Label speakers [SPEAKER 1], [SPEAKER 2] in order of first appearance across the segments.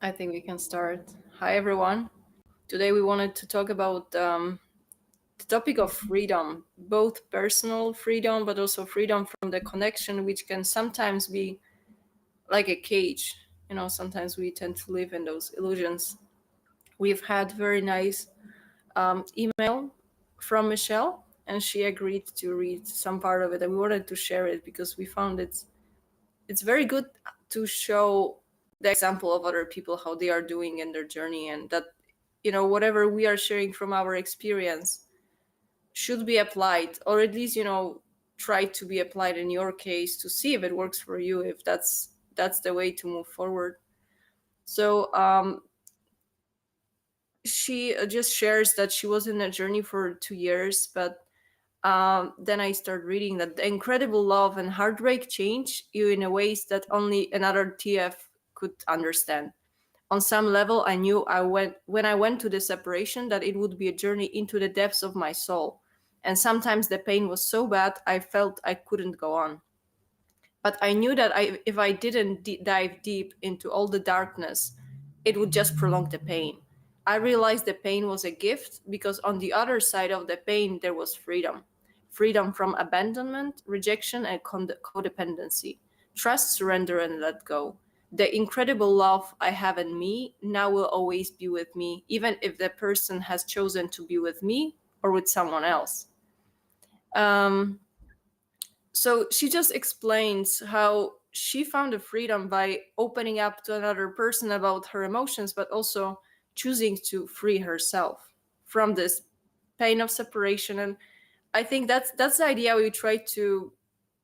[SPEAKER 1] I think we can start. Hi, everyone. Today we wanted to talk about the topic of freedom, both personal freedom, but also freedom from the connection, which can sometimes be like a cage. Sometimes we tend to live in those illusions. We've had very nice email from Michelle, and she agreed to read some part of it, and we wanted to share it because we found it's very good to show the example of other people how they are doing in their journey, and that whatever we are sharing from our experience should be applied, or at least try to be applied in your case to see if it works for you, if that's the way to move forward. So she just shares that she was in a journey for 2 years, but then I started reading that the incredible love and heartbreak change you in a ways that only another TF could understand. On some level, I knew when I went to the separation that it would be a journey into the depths of my soul. And sometimes the pain was so bad I felt I couldn't go on. But I knew that if I didn't dive deep into all the darkness, it would just prolong the pain. I realized the pain was a gift because on the other side of the pain, there was freedom. Freedom from abandonment, rejection, and codependency. Trust, surrender, and let go. The incredible love I have in me now will always be with me, even if the person has chosen to be with me or with someone else. Um, so she just explains how she found the freedom by opening up to another person about her emotions, but also choosing to free herself from this pain of separation. And I think that's the idea we try to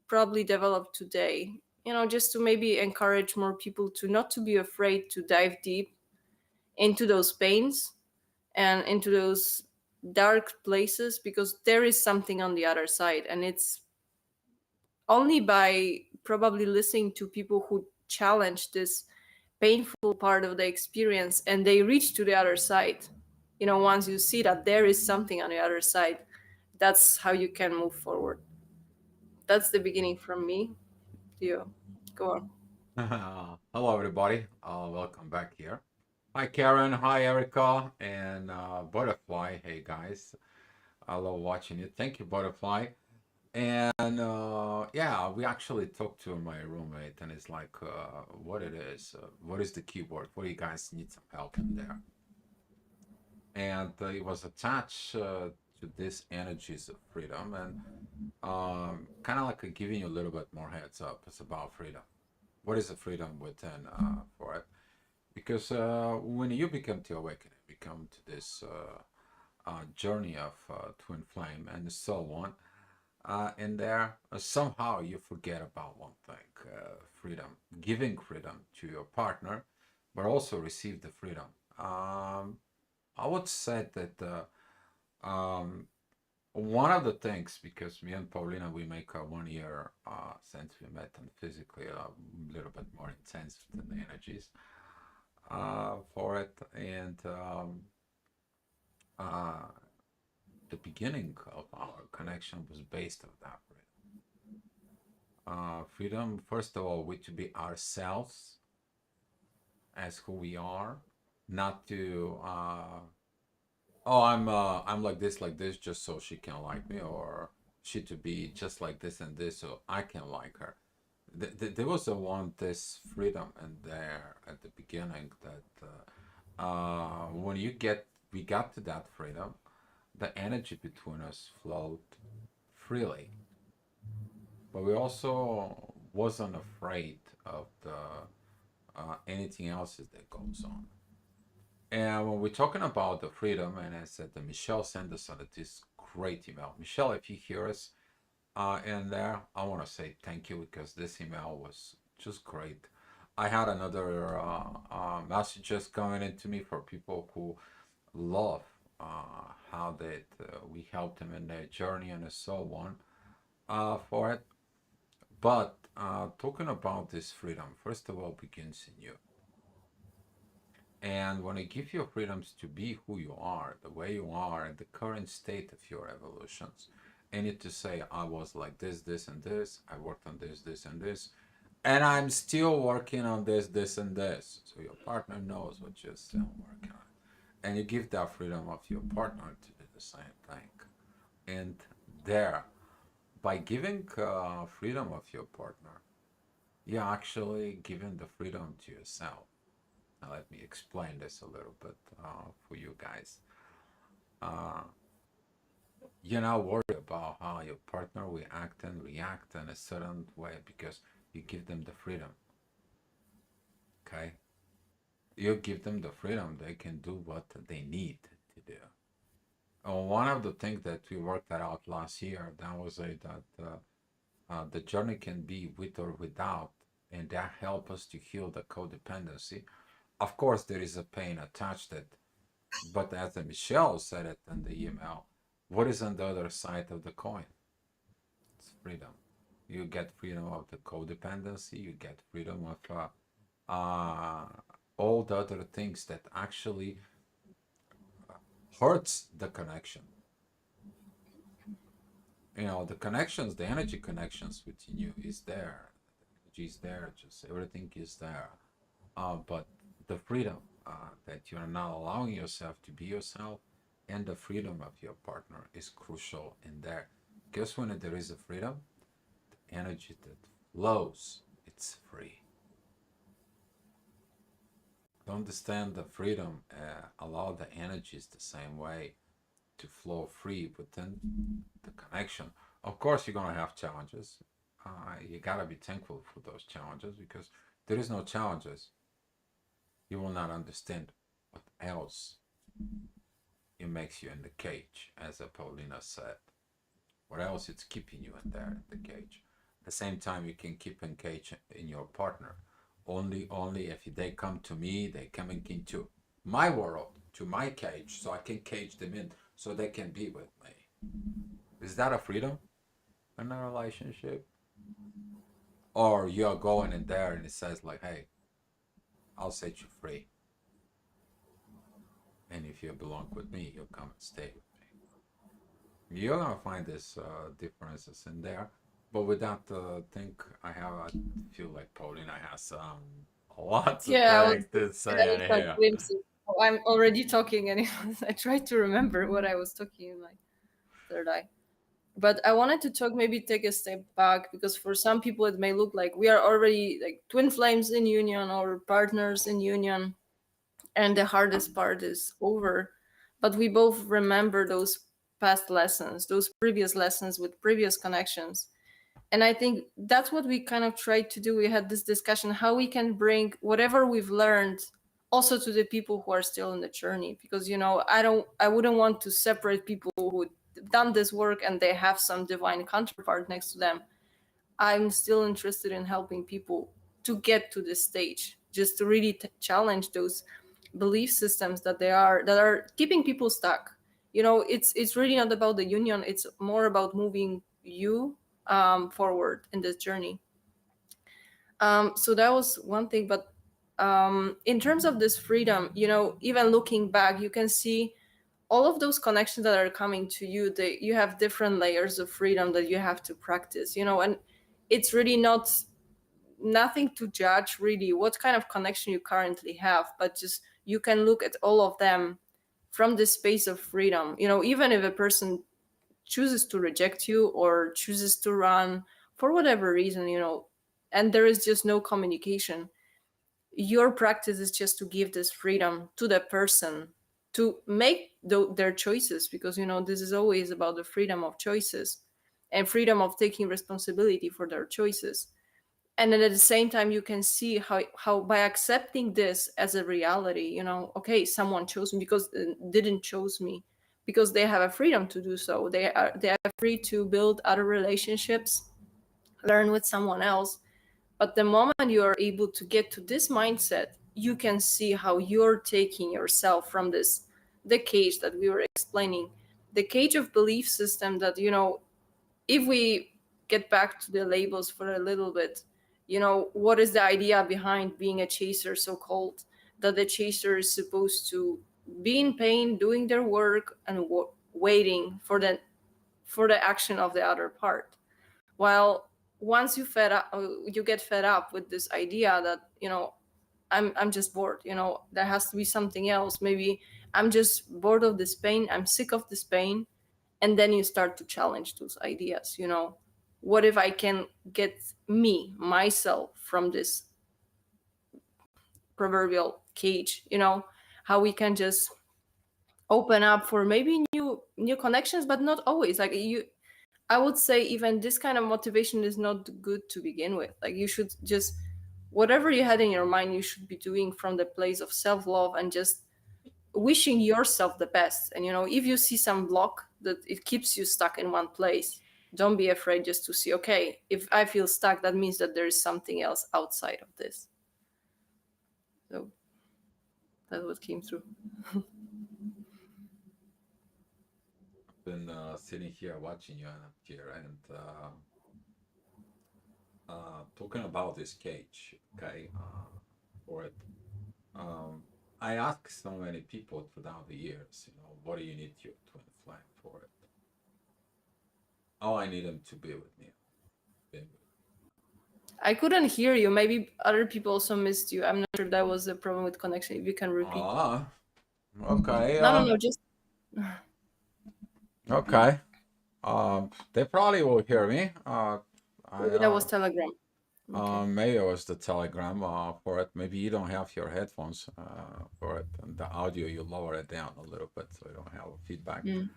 [SPEAKER 1] probably develop today, just to maybe encourage more people to not to be afraid to dive deep into those pains and into those dark places, because there is something on the other side, and it's only by probably listening to people who challenge this painful part of the experience and they reach to the other side. Once you see that there is something on the other side, that's how you can move forward. That's the beginning from me. You go on.
[SPEAKER 2] Hello, everybody. Welcome back here. Hi, Karen. Hi, Erica. And Butterfly. Hey, guys. I love watching it. Thank you, Butterfly. And yeah, we actually talked to my roommate, and it's like, what it is, what is the keyboard? What do you guys need some help in there? And it was attached to these energies of freedom, and kind of like giving you a little bit more heads up. It's about freedom. What is the freedom within for it? Because when you become to awakening, become to this journey of twin flame and so on, in there, somehow you forget about one thing: freedom, giving freedom to your partner, but also receive the freedom. I would say that um, one of the things, because me and Paulina, we make 1 year since we met, and physically a little bit more intense than the energies for it. And uh, the beginning of our connection was based on that freedom. Freedom, first of all, we to be ourselves as who we are, not to oh, I'm like this just so she can like me, or she to be just like this and this so I can like her. There was a one this freedom in there at the beginning that when we got to that freedom, the energy between us flowed freely, but we also wasn't afraid of the anything else that goes on. And when we're talking about the freedom, and I said that Michelle sent us on this great email. Michelle, if you hear us in there, I want to say thank you because this email was just great. I had another messages coming into me for people who love how that we helped them in their journey and so on for it. But talking about this freedom, first of all, begins in you. And when I give you freedoms to be who you are, the way you are, in the current state of your evolutions, and it to say, I was like this, this, and this, I worked on this, this, and this, And I'm still working on this, this, and this. So your partner knows what you're still working on. And you give that freedom of your partner to do the same thing. And there, by giving freedom of your partner, you're actually giving the freedom to yourself. Now, let me explain this a little bit for you guys. Uh, you're not worried about how your partner will act and react in a certain way because you give them the freedom. Okay? You give them the freedom, they can do what they need to do. One of the things that we worked out last year, that was that the journey can be with or without, and that help us to heal the codependency. Of course, there is a pain attached to it, but as Michelle said it in the email, what is on the other side of the coin? It's freedom. You get freedom of the codependency. You get freedom of uh, all the other things that actually hurts the connection. The connections, the energy connections within you is there. The energy is there. Just everything is there. But the freedom that you're not allowing yourself to be yourself, and the freedom of your partner is crucial in there. Because when there is a freedom, the energy that flows, it's free. To understand the freedom, allow the energies the same way to flow free within the connection. Of course, you're gonna have challenges. You gotta be thankful for those challenges because there is no challenges. You will not understand what else it makes you in the cage, as Paulina said. What else it's keeping you in there in the cage? At the same time, you can keep in cage in your partner. Only if they come to me, they coming into my world, to my cage, so I can cage them in, so they can be with me. Is that a freedom in a relationship? Or you're going in there and it says like, hey, I'll set you free. And if you belong with me, you'll come and stay with me. You're gonna find these differences in there. But with that I feel like Paulina has a lot of
[SPEAKER 1] Yeah,
[SPEAKER 2] things to say
[SPEAKER 1] having
[SPEAKER 2] in
[SPEAKER 1] some
[SPEAKER 2] here.
[SPEAKER 1] glimpses. Oh, I'm already talking, and I tried to remember what I was talking in my third eye. But I wanted to talk, maybe take a step back, because for some people it may look like we are already like twin flames in union or partners in union, and the hardest part is over. But we both remember those past lessons, those previous lessons with previous connections. And I think that's what we kind of tried to do. We had this discussion how we can bring whatever we've learned also to the people who are still in the journey, because I wouldn't want to separate people who done this work and they have some divine counterpart next to them. I'm still interested in helping people to get to this stage, just to really challenge those belief systems that are keeping people stuck. It's really not about the union. It's more about moving you forward in this journey. So that was one thing. But in terms of this freedom, even looking back, you can see all of those connections that are coming to you. You have different layers of freedom that you have to practice. And it's really nothing to judge really what kind of connection you currently have, but just you can look at all of them from this space of freedom. Even if a person chooses to reject you or chooses to run for whatever reason, and there is just no communication, your practice is just to give this freedom to the person to make their choices, because this is always about the freedom of choices and freedom of taking responsibility for their choices. And then at the same time you can see how by accepting this as a reality, okay, someone chose me because didn't chose me, because they have a freedom to do so. They are free to build other relationships, learn with someone else. But the moment you are able to get to this mindset, you can see how you're taking yourself from the cage that we were explaining, the cage of belief system that, if we get back to the labels for a little bit, what is the idea behind being a chaser, so called? That the chaser is supposed to be in pain, doing their work, and waiting for the action of the other part. While once you get fed up with this idea that, I'm just bored, there has to be something else. Maybe I'm just bored of this pain, I'm sick of this pain. And then you start to challenge those ideas, what if I can get myself from this proverbial cage, how we can just open up for maybe new connections, but not always. Like, I would say even this kind of motivation is not good to begin with. Like, you should just, whatever you had in your mind, you should be doing from the place of self-love and just wishing yourself the best. And if you see some block that it keeps you stuck in one place, don't be afraid just to see, okay, if I feel stuck, that means that there is something else outside of this. So that's what came through.
[SPEAKER 2] Been sitting here watching you here and talking about this cage, okay, for it. Um, I ask so many people throughout the years, what do you need your twin flame for it? Oh, I need them to be with me. Be with
[SPEAKER 1] I couldn't hear you. Maybe other people also missed you. I'm not sure, that was the problem with connection. If you can repeat.
[SPEAKER 2] Ah, okay,
[SPEAKER 1] No, just
[SPEAKER 2] okay. They probably will hear me. I
[SPEAKER 1] maybe that was Telegram. Okay.
[SPEAKER 2] Maybe it was the Telegram for it. Maybe you don't have your headphones for it, and the audio you lower it down a little bit so you don't have a feedback.
[SPEAKER 1] Mm.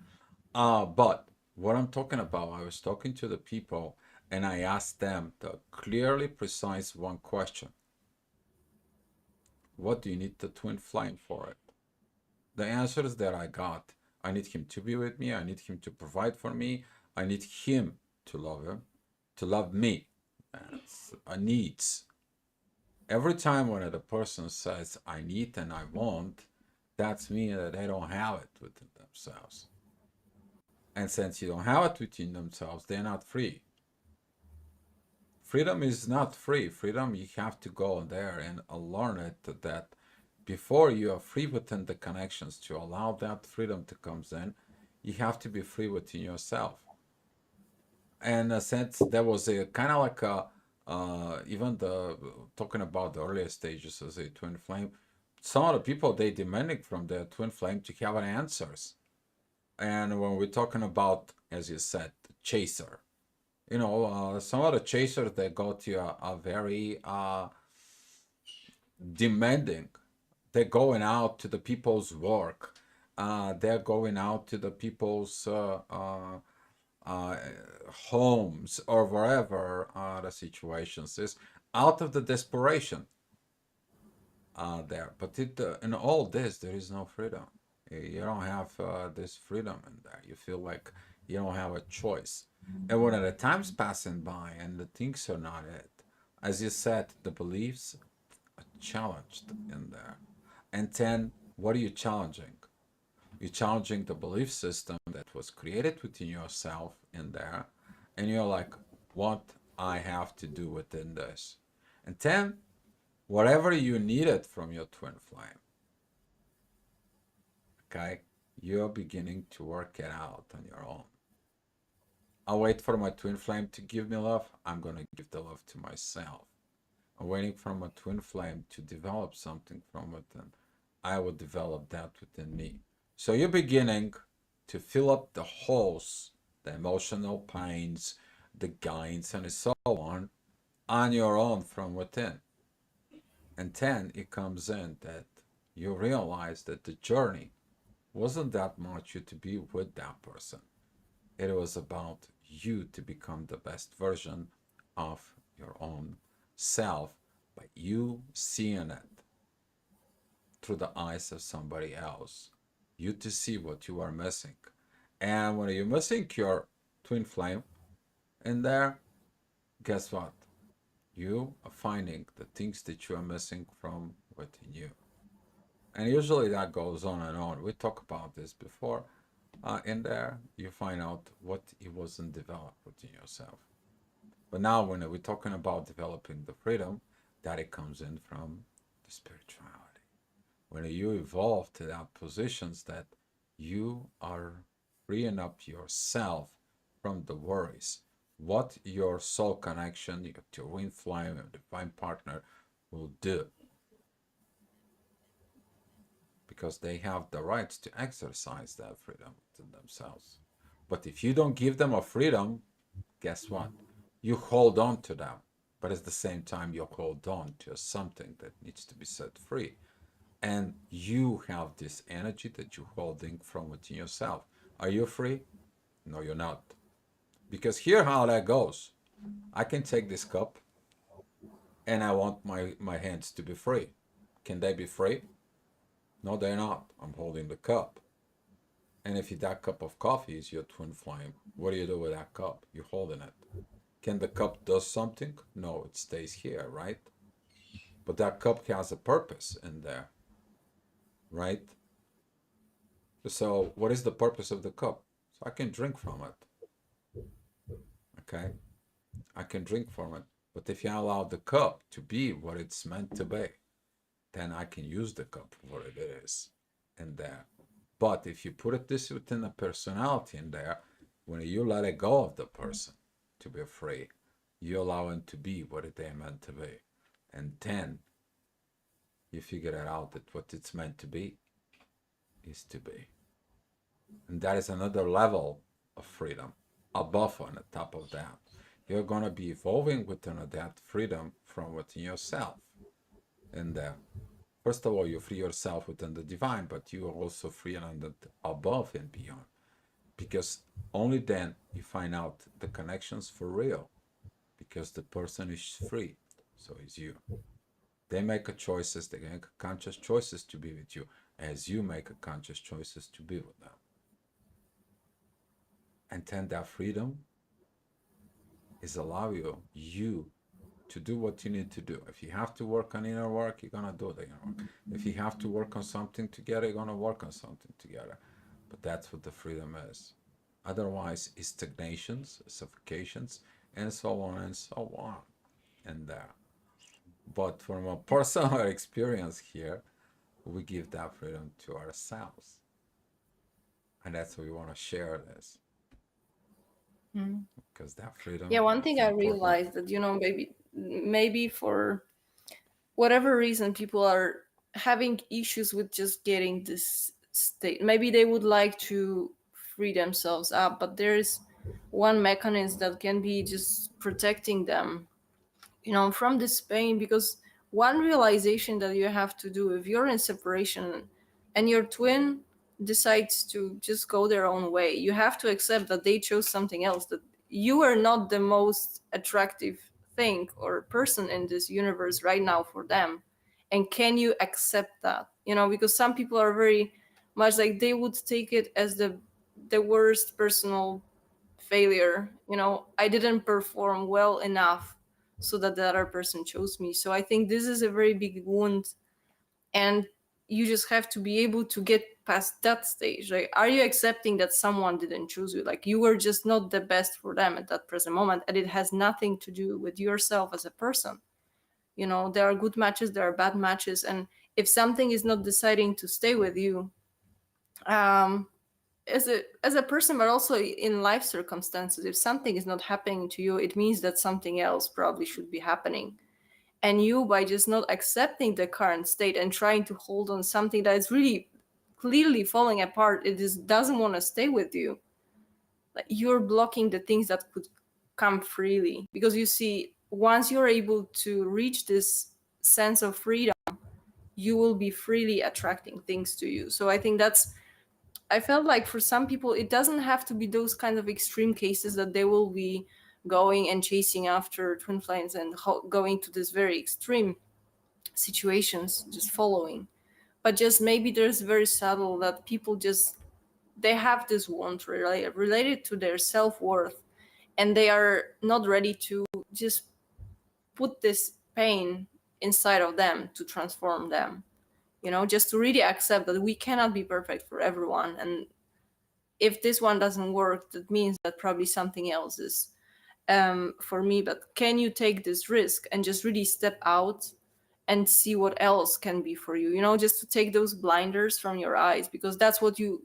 [SPEAKER 2] But what I'm talking about, I was talking to the people and I asked them the clearly precise one question. What do you need the twin flame for it? The answers that I got, I need him to be with me, I need him to provide for me, I need him to love me. That's a needs. Every time when a person says I need and I want, that's mean that they don't have it within themselves. And since you don't have it within themselves, they're not free. Freedom is not free. Freedom, you have to go there and learn it that before you are free within the connections to allow that freedom to come in, you have to be free within yourself. And since there was a kind of like a, even the talking about the earlier stages as a twin flame, some of the people they demanding from the twin flame to have answers. And when we're talking about, as you said, chaser, some of the chasers they go to are very demanding. They're going out to the people's work. They're going out to the people's uh, homes or wherever the situations is, out of the desperation there. But in all this, there is no freedom. You don't have this freedom in there. You feel like you don't have a choice. And when the time's passing by and the things are not it, as you said, the beliefs are challenged in there. And then, what are you challenging? You're challenging the belief system that was created within yourself in there. And you're like, what I have to do within this. And then, whatever you needed from your twin flame, okay, you're beginning to work it out on your own. I'll wait for my twin flame to give me love. I'm going to give the love to myself. I'm waiting for my twin flame to develop something from within. I will develop that within me. So you're beginning to fill up the holes, the emotional pains, the gains, and so on your own from within. And then it comes in that you realize that the journey wasn't that much you to be with that person. It was about you to become the best version of your own self by you seeing it through the eyes of somebody else. You to see what you are missing. And when you're missing your twin flame in there, guess what? You are finding the things that you are missing from within you. And usually that goes on and on. We talked about this before. In there, you find out what it wasn't developed within yourself. But now, when we're talking about developing the freedom, that it comes in from the spirituality. When you evolve to that positions that you are freeing up yourself from the worries, what your soul connection, your twin flame, your divine partner will do, because they have the rights to exercise that freedom to themselves. But if you don't give them a freedom, guess what? You hold on to them, but at the same time, you hold on to something that needs to be set free. And you have this energy that you're holding from within yourself. Are you free? No, you're not. Because here how that goes. I can take this cup and I want my hands to be free. Can they be free? No, they're not. I'm holding the cup. And if that cup of coffee is your twin flame, what do you do with that cup? You're holding it. Can the cup do something? No, it stays here, right? But that cup has a purpose in there, right? So what is the purpose of the cup? So I can drink from it, okay? I can drink from it. But if you allow the cup to be what it's meant to be, then I can use the cup for what it is in there. But if you put it this within a personality in there, when you let it go of the person to be free, you allow him to be what they're meant to be. And then you figure it out that what it's meant to be is to be. And that is another level of freedom above on the top of that. You're going to be evolving within that freedom from within yourself. And first of all, you free yourself within the divine, but you are also free on the above and beyond. Because only then you find out the connections for real. Because the person is free, so is you. They make a choices, they make a conscious choices to be with you, as you make a conscious choices to be with them. And then that freedom is allow you to do what you need to do. If you have to work on inner work, you're gonna do the inner work. If you have to work on something together, you're gonna work on something together. But that's what the freedom is. Otherwise, it's stagnations, suffocations, and so on and so on. And but from a personal experience here, we give that freedom to ourselves, and that's what we want to share this,
[SPEAKER 1] Mm.
[SPEAKER 2] because that
[SPEAKER 1] Yeah,
[SPEAKER 2] freedom
[SPEAKER 1] one
[SPEAKER 2] is
[SPEAKER 1] thing I
[SPEAKER 2] important.
[SPEAKER 1] realized that, maybe for whatever reason people are having issues with just getting this state. Maybe they would like to free themselves up, but there's one mechanism that can be just protecting them, from this pain. Because one realization that you have to do, if you're in separation and your twin decides to just go their own way, you have to accept that they chose something else, that you are not the most attractive thing or person in this universe right now for them. And can you accept that? Because some people are very much like, they would take it as the worst personal failure. I didn't perform well enough so that the other person chose me. So I think this is a very big wound, and you just have to be able to get past that stage. Like, are you accepting that someone didn't choose you? Like, you were just not the best for them at that present moment, and it has nothing to do with yourself as a person. There are good matches, there are bad matches, and if something is not deciding to stay with you, um as a person, but also in life circumstances, if something is not happening to you, it means that something else probably should be happening. And you, by just not accepting the current state and trying to hold on something that is really clearly falling apart, it just doesn't want to stay with you. Like, you're blocking the things that could come freely. Because you see, once you're able to reach this sense of freedom, you will be freely attracting things to you. So I think that's, I felt like for some people, it doesn't have to be those kind of extreme cases that they will be going and chasing after twin flames and going to this very extreme situations, just following. But just maybe there's very subtle that people just, they have this want related to their self worth, and they are not ready to just put this pain inside of them to transform them. Just to really accept that we cannot be perfect for everyone, and if this one doesn't work, that means that probably something else is for me. But can you take this risk and just really step out and see what else can be for you? Just to take those blinders from your eyes, because that's what you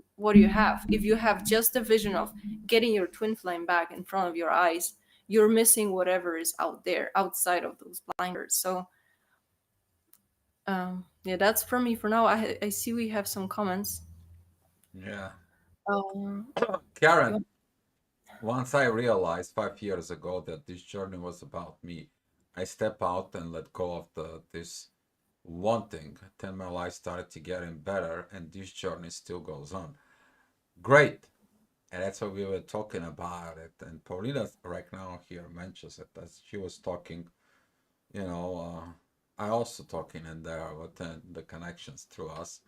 [SPEAKER 1] have. If you have just a vision of getting your twin flame back in front of your eyes, you're missing whatever is out there outside of those blinders. So yeah, that's from me for now. I see we have some comments.
[SPEAKER 2] Yeah.
[SPEAKER 1] um
[SPEAKER 2] Karen, once I realized 5 years ago that this journey was about me, I step out and let go of this wanting. Then my life started to getting better, and this journey still goes on. Great. And that's what we were talking about it. And Paulina right now here mentions it as she was talking, you know, I also talking in there with the connections through us.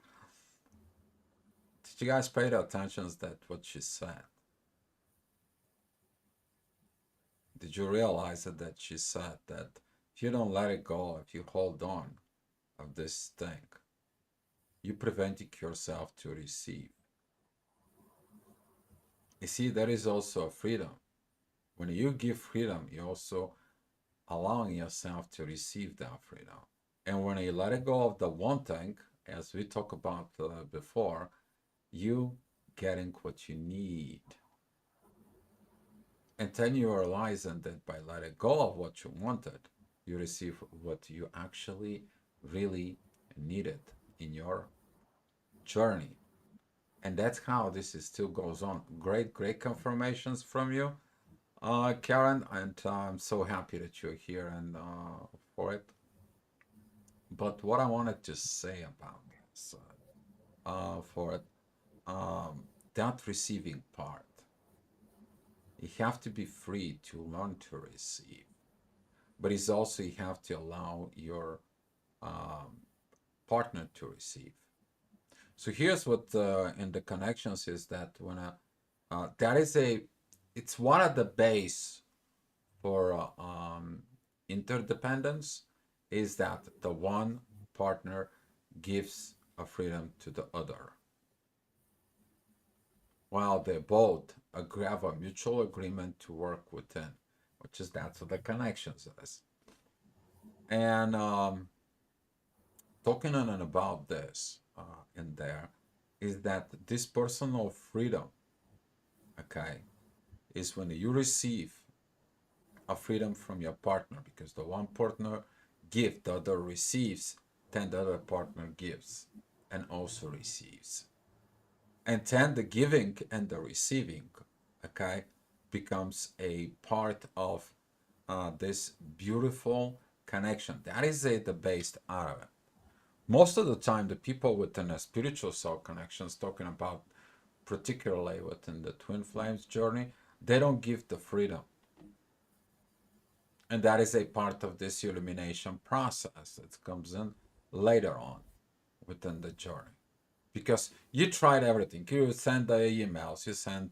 [SPEAKER 2] Did you guys pay the attention that what she said? Did you realize that she said that if you don't let it go, if you hold on of this thing, you preventing yourself to receive. You see, there is also a freedom. When you give freedom, you also allowing yourself to receive that freedom. And when you let it go of the wanting, as we talked about before, you getting what you need. And then you realizing that by letting go of what you wanted, you receive what you actually really needed in your journey. And that's how this is still goes on. Great, great confirmations from you, Karen, and I'm so happy that you're here and for it. But what I wanted to say about this, for it, that receiving part, you have to be free to learn to receive, but it's also you have to allow your um, partner to receive. So here's what in the connections is that when that is it's one of the base for interdependence is that the one partner gives a freedom to the other, while they both agree, have a mutual agreement to work within, which is that's what the connections is. And talking on and about this in there is that this personal freedom, okay, is when you receive a freedom from your partner because the one partner gives, the other receives, then the other partner gives and also receives. And then the giving and the receiving, okay, becomes a part of this beautiful connection. That is the base out of it. Most of the time, the people within a spiritual soul connections, talking about particularly within the twin flames journey, they don't give the freedom. And that is a part of this illumination process that comes in later on within the journey. Because you tried everything. You send the emails, you send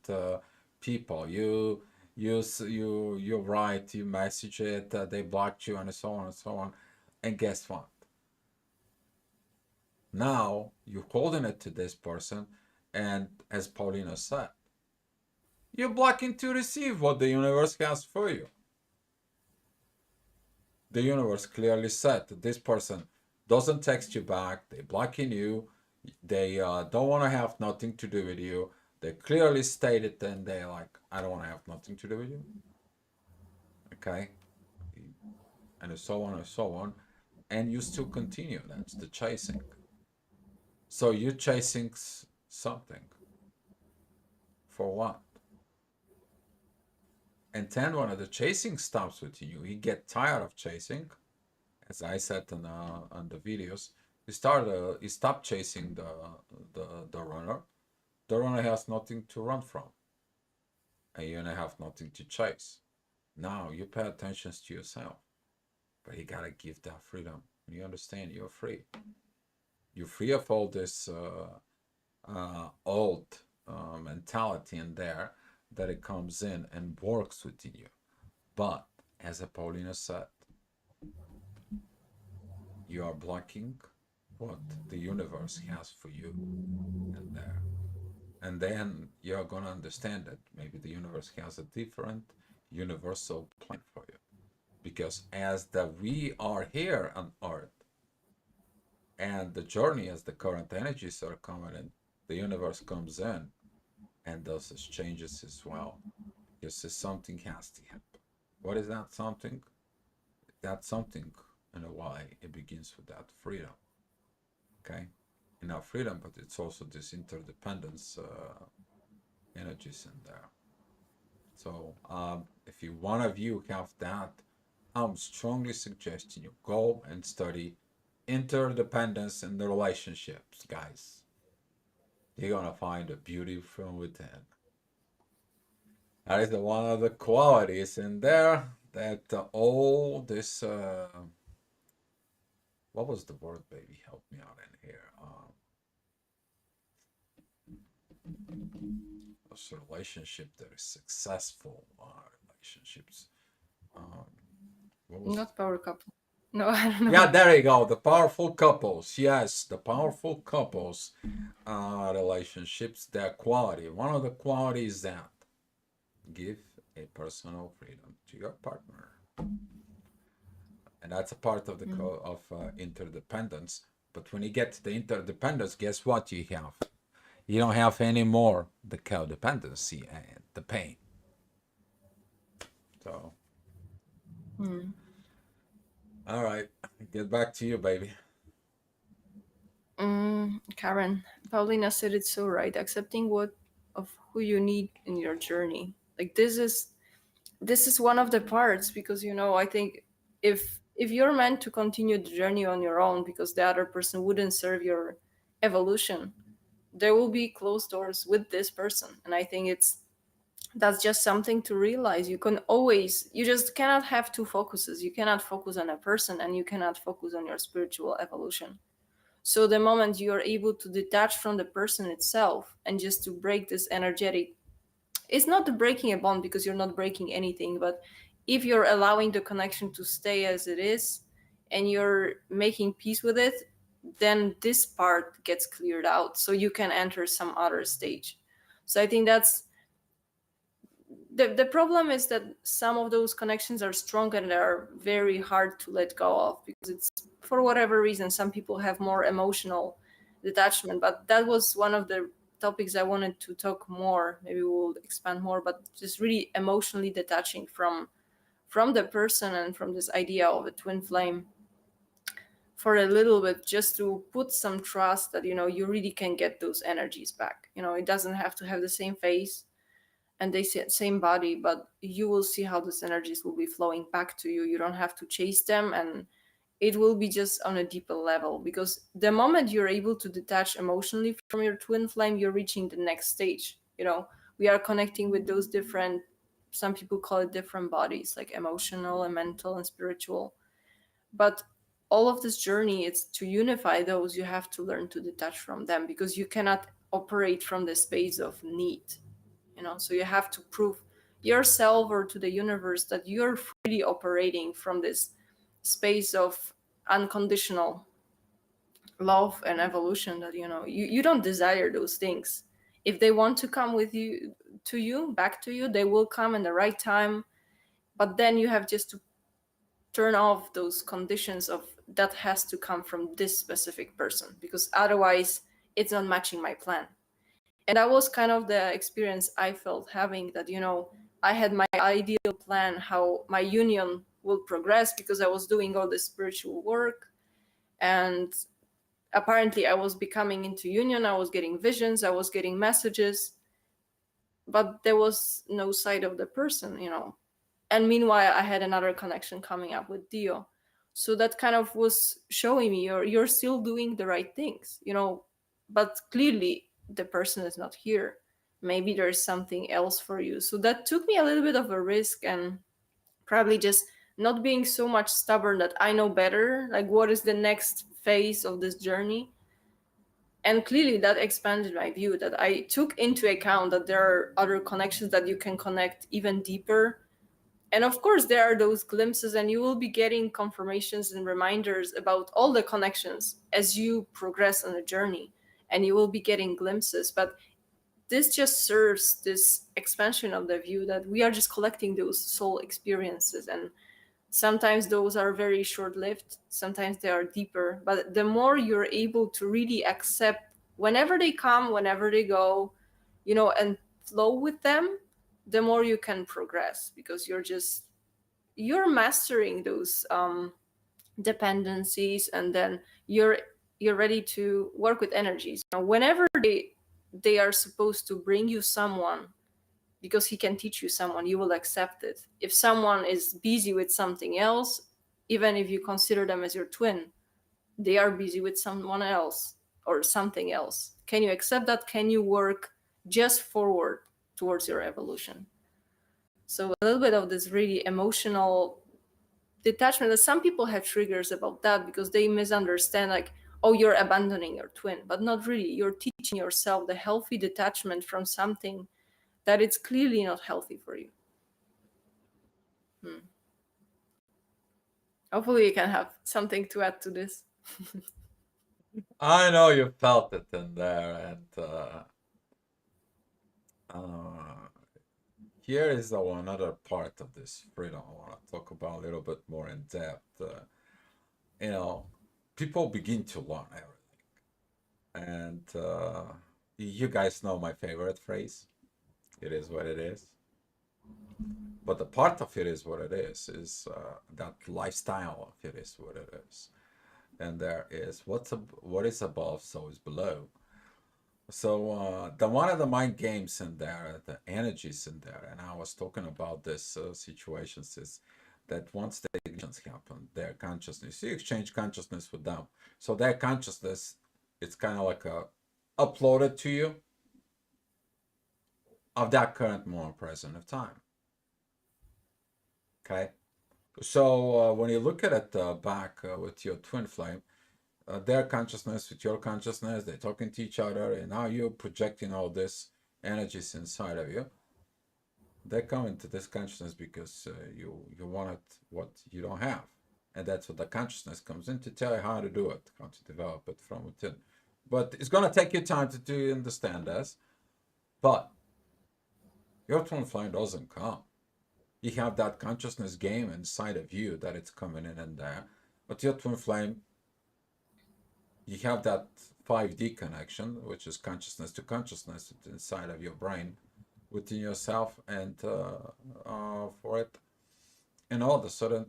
[SPEAKER 2] people, you write, you message it, they blocked you, and so on and so on. And guess what? Now you're holding it to this person, and as Paulina said, you're blocking to receive what the universe has for you. The universe clearly said that this person doesn't text you back, they blocking you, they don't want to have nothing to do with you. They clearly stated and they're like, I don't want to have nothing to do with you. Okay? And so on and so on. And you still continue. That's the chasing. So you're chasing something. For what? And then when the chasing stops with you, you get tired of chasing. As I said on the videos, you stop chasing the runner. The runner has nothing to run from, and you have nothing to chase. Now you pay attention to yourself, but you gotta give that freedom. You understand you're free. You're free of all this old mentality in there that it comes in and works within you. But as Paulina said, you are blocking what the universe has for you in there. And then you're going to understand that maybe the universe has a different universal plan for you. Because as that we are here on Earth, and the journey as the current energies are coming in, the universe comes in and does its changes as well. Because something has to happen. What is that something? That something, in a way, it begins with that freedom. Okay, and now freedom, but it's also this interdependence energies in there. So if you one of you have that, I'm strongly suggesting you go and study interdependence in the relationships, guys. You're gonna find the beauty from within. That is one of the qualities in there that all this. What was the word, baby? Help me out in here. This relationship that is successful relationships. Um, what was?
[SPEAKER 1] Not power couple. No, I don't
[SPEAKER 2] Yeah,
[SPEAKER 1] know.
[SPEAKER 2] there you go. The powerful couples. Yes, the powerful couples relationships. Their quality. One of the qualities that give a personal freedom to your partner, and that's a part of the
[SPEAKER 1] Mm.
[SPEAKER 2] interdependence. But when you get to the interdependence, guess what you have? You don't have any more the codependency and the pain. So,
[SPEAKER 1] Mm.
[SPEAKER 2] all right, get back to you, baby.
[SPEAKER 1] Karen, Paulina said it so right. Accepting what of who you need in your journey. Like this is one of the parts because I think if you're meant to continue the journey on your own because the other person wouldn't serve your evolution, there will be closed doors with this person. And I think that's just something to realize. You just cannot have two focuses. You cannot focus on a person and you cannot focus on your spiritual evolution. So the moment you are able to detach from the person itself and just to break this energetic, it's not the breaking a bond because you're not breaking anything, but if you're allowing the connection to stay as it is and you're making peace with it, then this part gets cleared out so you can enter some other stage. So I think that's the problem is that some of those connections are strong and are very hard to let go of because it's for whatever reason some people have more emotional detachment, but that was one of the topics I wanted to talk more. Maybe we'll expand more, but just really emotionally detaching from the person and from this idea of a twin flame for a little bit, just to put some trust that you really can get those energies back. It doesn't have to have the same face and they say same body, but you will see how those energies will be flowing back to you. You don't have to chase them, and it will be just on a deeper level because the moment you're able to detach emotionally from your twin flame, you're reaching the next stage. We are connecting with those different, some people call it different bodies, like emotional and mental and spiritual. But all of this journey, it's to unify those. You have to learn to detach from them because you cannot operate from the space of need. So you have to prove yourself or to the universe that you're freely operating from this space of unconditional love and evolution, that you don't desire those things. If they want to come with you, to you, back to you, they will come in the right time. But then you have just to turn off those conditions of that has to come from this specific person because otherwise it's not matching my plan. And that was kind of the experience I felt having, that I had my ideal plan how my union will progress because I was doing all this spiritual work, and apparently I was becoming into union. I was getting visions, I was getting messages, but there was no sight of the person. And meanwhile I had another connection coming up with Dio. So that kind of was showing me you're still doing the right things. But clearly the person is not here. Maybe there's something else for you. So that took me a little bit of a risk, and probably just not being so much stubborn that I know better, like what is the next phase of this journey. And clearly that expanded my view, that I took into account that there are other connections that you can connect even deeper. And of course there are those glimpses, and you will be getting confirmations and reminders about all the connections as you progress on the journey, and you will be getting glimpses. But this just serves this expansion of the view that we are just collecting those soul experiences, and sometimes those are very short lived, sometimes they are deeper. But the more you're able to really accept whenever they come, whenever they go, and flow with them, the more you can progress because you're just you're mastering those dependencies, and then you're ready to work with energies. Whenever they are supposed to bring you someone because he can teach you someone, you will accept it. If someone is busy with something else, even if you consider them as your twin, they are busy with someone else or something else. Can you accept that? Can you work just forward towards your evolution? So a little bit of this really emotional detachment, that some people have triggers about that because they misunderstand, like, oh, you're abandoning your twin, but not really. You're teaching yourself the healthy detachment from something that it's clearly not healthy for you. Hmm. Hopefully you can have something to add to this.
[SPEAKER 2] I know you felt it in there, and uh, here is the one other part of this freedom I want to talk about a little bit more in depth. You know, people begin to learn everything, and you guys know my favorite phrase. It is what it is. But the part of it is what it is that lifestyle of it is what it is. And there is what is above, so is below. So the one of the mind games in there, the energies in there, and I was talking about this situations is that once the ignitions happen, their consciousness, you exchange consciousness with them. So their consciousness, it's kind of like a uploaded to you of that current moment present of time. Okay. So when you look at it back with your twin flame, their consciousness with your consciousness, they're talking to each other, and now you're projecting all this energies inside of you. They come into this consciousness because you wanted what you don't have, and that's what the consciousness comes in to tell you how to do it, how to develop it from within. But it's gonna take you time to understand this. But your twin flame doesn't come. You have that consciousness game inside of you that it's coming in there. But your twin flame, you have that 5D connection, which is consciousness to consciousness inside of your brain, within yourself, and for it, and all of a sudden,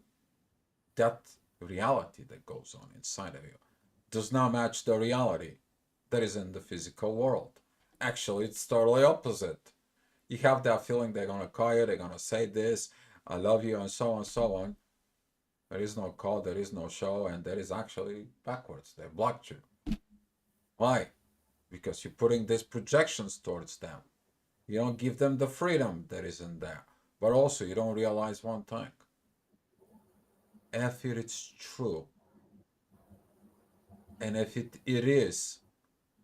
[SPEAKER 2] that reality that goes on inside of you does not match the reality that is in the physical world. Actually, it's totally opposite. You have that feeling they're gonna call you, they're gonna say this, I love you, and so on and so on. There is no call, there is no show, and there is actually backwards. They blocked you. Why? Because you're putting these projections towards them. You don't give them the freedom that is in there. But also, you don't realize one thing. If it's true, and if it is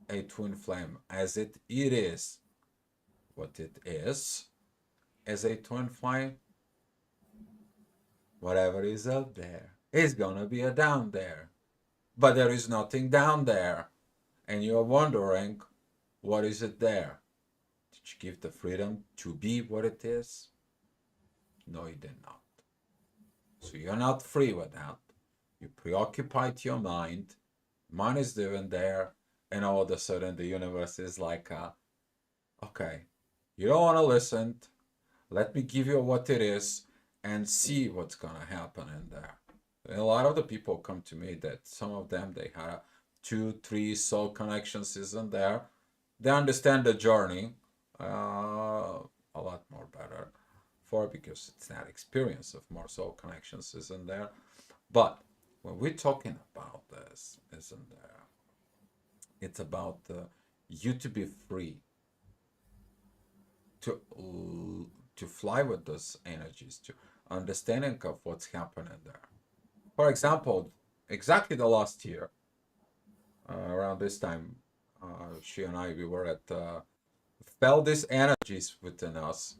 [SPEAKER 2] a twin flame, as it is what it is, as a twin flame, whatever is up there is gonna be a down there. But there is nothing down there. And you're wondering, what is it there? Did you give the freedom to be what it is? No, you did not. So you're not free with that. You preoccupied your mind. Mind is driven there. And all of a sudden, the universe is like, okay, you don't want to listen. Let me give you what it is and see what's going to happen in there. And a lot of the people come to me that some of them, they had 2, 3 soul connections isn't there. They understand the journey a lot more better for because it's that experience of more soul connections isn't there. But when we're talking about this, isn't there? It's about you to be free to fly with those energies, to understanding of what's happening there. For example, exactly the last year, around this time, she and I we were at felt these energies within us.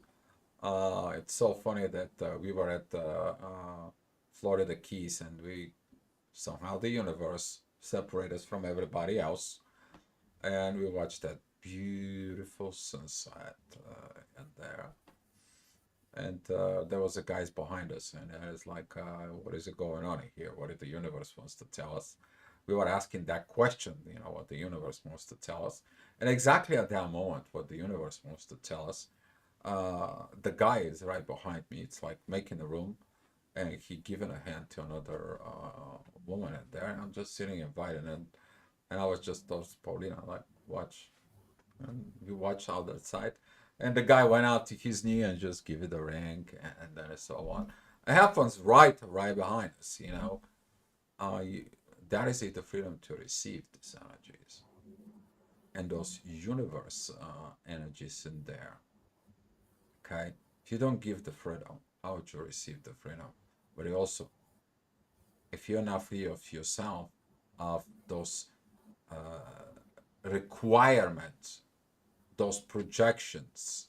[SPEAKER 2] It's so funny that we were at Florida Keys, and we somehow the universe separated us from everybody else, and we watched that beautiful sunset in there. And there was a guys behind us, and it's like, what is it going on here? What did the universe wants to tell us? We were asking that question, what the universe wants to tell us, and exactly at that moment, what the universe wants to tell us, the guy is right behind me. It's like making the room, and he given a hand to another woman in there. And I'm just sitting invited, and I was just told Paulina like, watch, and we watch out that side, and the guy went out to his knee and just give it a ring, and then so on. It happens right behind us, you know. You, that is it, the freedom to receive these energies and those universe energies in there. Okay, if you don't give the freedom, how would you receive the freedom? But you also, if you're not free of yourself, of those requirements, those projections,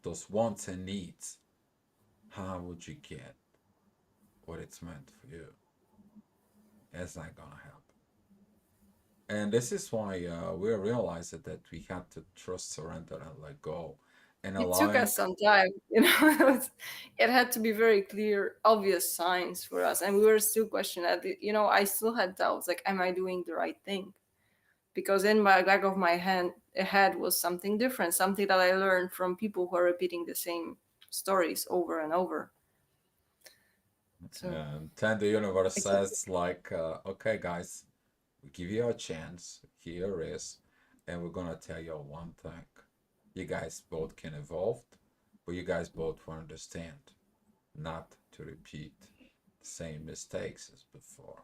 [SPEAKER 2] those wants and needs, how would you get what it's meant for you? It's not gonna happen. And this is why we realized that we had to trust, surrender, and let go, and
[SPEAKER 1] It took
[SPEAKER 2] allowing.
[SPEAKER 1] us some time, you know. It had to be very clear, obvious signs for us, and we were still questioning at the, you know, I still had doubts, like, am I doing the right thing? Because in my back of my head was something different, something that I learned from people who are repeating the same stories over and over. So
[SPEAKER 2] And then the universe
[SPEAKER 1] exactly.
[SPEAKER 2] says, like, okay, guys, we give you a chance. Here is, and we're gonna tell you one thing. You guys both can evolve, but you guys both will understand not to repeat the same mistakes as before.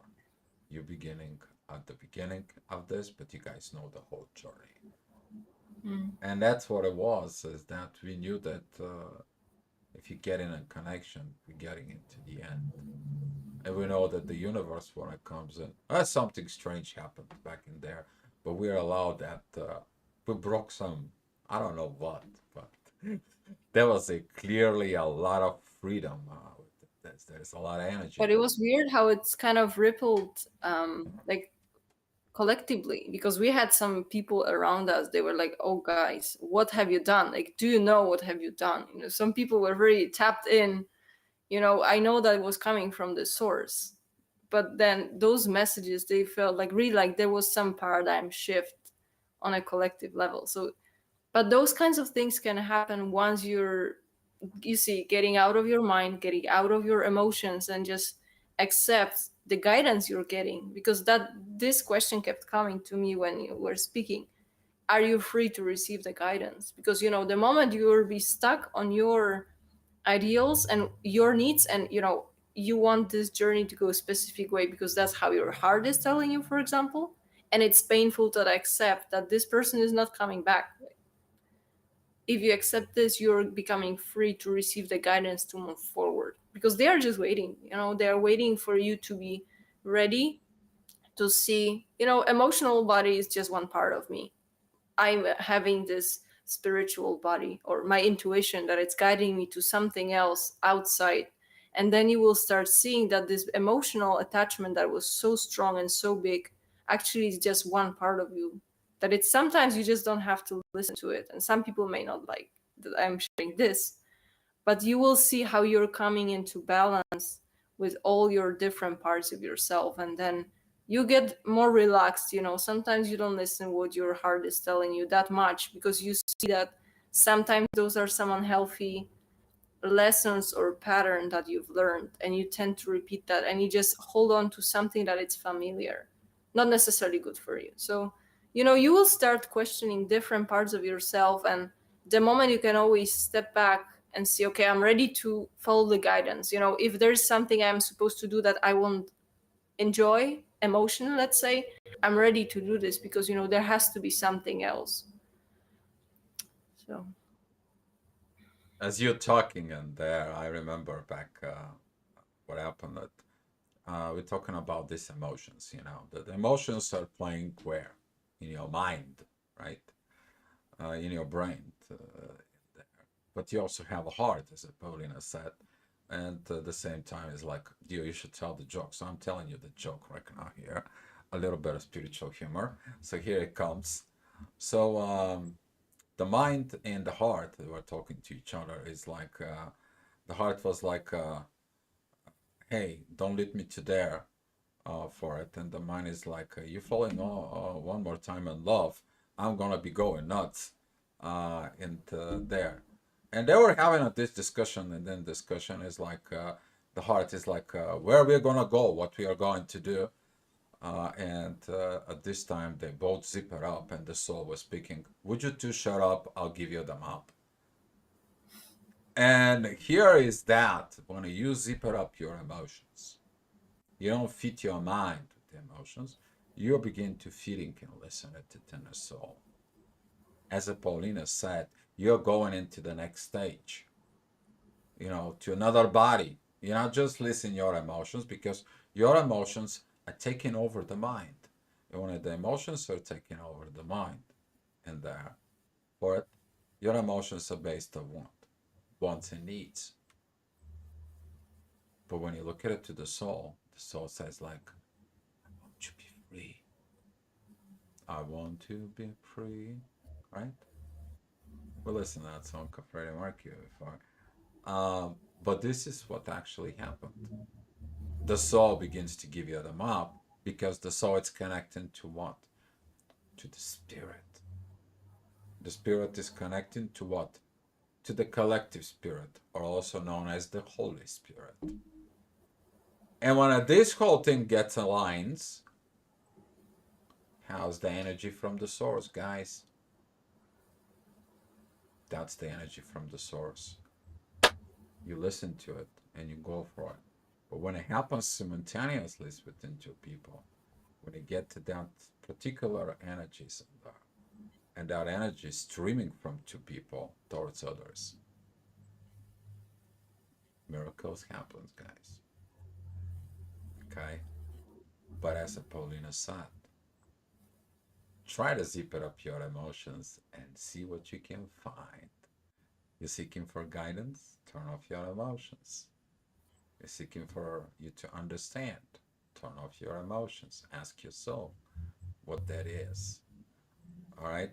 [SPEAKER 2] You're beginning at the beginning of this, but you guys know the whole journey.
[SPEAKER 1] Mm.
[SPEAKER 2] And that's what it was, is that we knew that if you get in a connection, we're getting into the end. And we know that the universe, when it comes in, something strange happened back in there, but we're allowed that we broke some, I don't know what, but there was a clearly a lot of freedom. There's a lot of energy
[SPEAKER 1] But it
[SPEAKER 2] there.
[SPEAKER 1] was weird how it's kind of rippled, like collectively, because we had some people around us. They were like, "Oh, guys, what have you done? Like, do you know what have you done?" You know, some people were very tapped in. You know, I know that it was coming from the source, but then those messages, they felt like really like there was some paradigm shift on a collective level. So, but those kinds of things can happen once you see, getting out of your mind, getting out of your emotions, and just accept the guidance you're getting. Because that this question kept coming to me when you were speaking. Are you free to receive the guidance? Because you know, the moment you will be stuck on your ideals and your needs, and you know, you want this journey to go a specific way because that's how your heart is telling you, for example, and it's painful to accept that this person is not coming back. If you accept this, you're becoming free to receive the guidance to move forward, because they are just waiting, you know, they're waiting for you to be ready to see, you know, emotional body is just one part of me. I'm having this spiritual body or my intuition that it's guiding me to something else outside. And then you will start seeing that this emotional attachment that was so strong and so big actually is just one part of you. That it's sometimes you just don't have to listen to it. And some people may not like that I'm sharing this, but you will see how you're coming into balance with all your different parts of yourself, and then you get more relaxed. You know, sometimes you don't listen what your heart is telling you that much because you see that sometimes those are some unhealthy lessons or pattern that you've learned, and you tend to repeat that, and you just hold on to something that it's familiar, not necessarily good for you. So you know, you will start questioning different parts of yourself, and the moment you can always step back and see, okay, I'm ready to follow the guidance. You know, if there's something I'm supposed to do that I won't enjoy emotionally, let's say, I'm ready to do this because you know there has to be something else. So
[SPEAKER 2] As you're talking in there, I remember back what happened. That we're talking about these emotions. You know, the emotions are playing where in your mind, right? In your brain. But you also have a heart, as Paulina said. And at the same time, it's like, you should tell the joke. So I'm telling you the joke right now here. A little bit of spiritual humor. So here it comes. So the mind and the heart, they were talking to each other. Is like, the heart was like, hey, don't lead me to there for it. And the mind is like, you falling one more time in love, I'm gonna be going nuts into there. And they were having this discussion, and then discussion is like, The heart is like where we're gonna go, what we are going to do. And at this time, they both zip it up, and the soul was speaking. Would you two shut up? I'll give you the map. And here is that when you zip it up your emotions, you don't fit your mind with the emotions. You begin to feeding and listen to the inner soul. As Paulina said, you're going into the next stage, to another body. You're not just listening your emotions because your emotions are taking over the mind. And when the emotions are taking over the mind, and there, for it, your emotions are based on wants and needs. But when you look at it to the soul says like, I want to be free. I want to be free. Right? We listened to that song of Freddie Mercury before. But this is what actually happened. The soul begins to give you the map because the soul is connecting to what? To the spirit. The spirit is connecting to what? To the collective spirit, or also known as the Holy Spirit. And when this whole thing gets aligned, how's the energy from the source, guys? That's the energy from the source. You listen to it and you go for it. But when it happens simultaneously within two people, when you get to that particular energies and that energy streaming from two people towards others, miracles happens, guys. Okay? But as Paulina said, try to zip it up your emotions and see what you can find. You're seeking for guidance, turn off your emotions. You're seeking for you to understand, turn off your emotions. Ask yourself what that is. All right?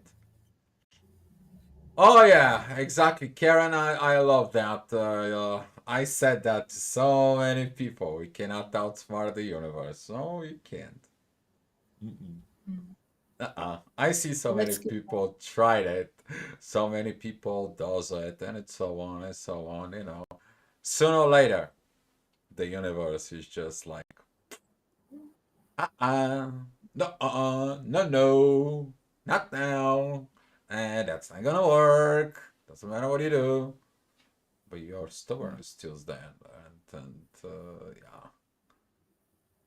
[SPEAKER 2] Oh yeah, exactly, Karen. I love that. I said that to so many people. We cannot outsmart the universe. No, you can't. Mm-mm. I see so many
[SPEAKER 1] That's good.
[SPEAKER 2] people tried it. So many people does it, and it's so on and so on. Sooner or later, the universe is just like, uh-uh, no, no, no, not now, and that's not gonna work. Doesn't matter what you do. But your stubbornness still there, and yeah,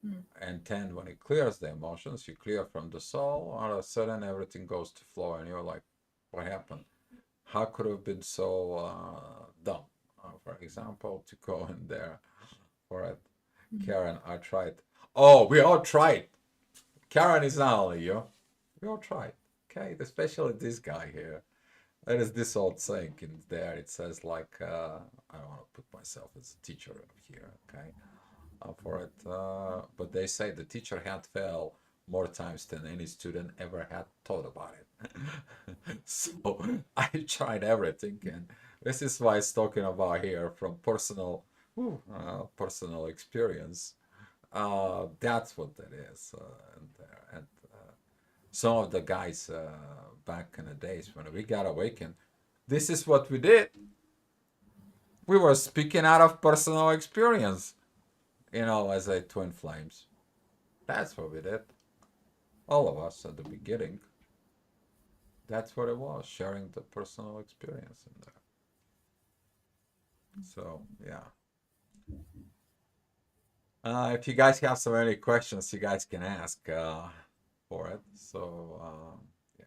[SPEAKER 1] Mm.
[SPEAKER 2] and then when it clears the emotions, you clear from the soul. All of a sudden, everything goes to flow, and you're like, "What happened? How could have been so dumb?" For example, to go in there for it, Karen. I tried. Oh, we all tried. Karen is not only you. We all tried. Okay, especially this guy here. There is this old saying in there. It says like, I don't want to put myself as a teacher here, okay, for it. But they say the teacher had failed more times than any student ever had thought about it. So I tried everything, and this is why it's talking about here from personal experience. That's what that is, and some of the guys back in the days when we got awakened, this is what we did. We were speaking out of personal experience, as a twin flames. That's what we did. All of us at the beginning. That's what it was, sharing the personal experience in there. So, yeah. If you guys have so many questions, you guys can ask for it. So, yeah.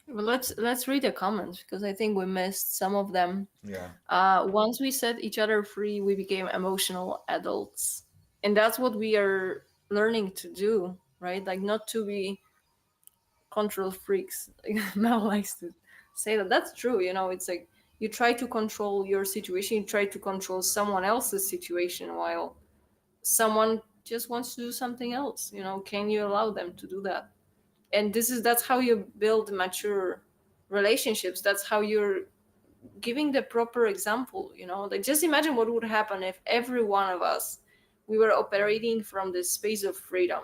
[SPEAKER 1] Well, let's read the comments because I think we missed some of them.
[SPEAKER 2] Yeah.
[SPEAKER 1] Once we set each other free, we became emotional adults, and that's what we are learning to do, right? Like not to be control freaks. Like Mel likes to say that. That's true. It's like you try to control your situation, you try to control someone else's situation while someone just wants to do something else. Can you allow them to do that? And that's how you build mature relationships. That's how you're giving the proper example. Like just imagine what would happen if every one of us we were operating from this space of freedom.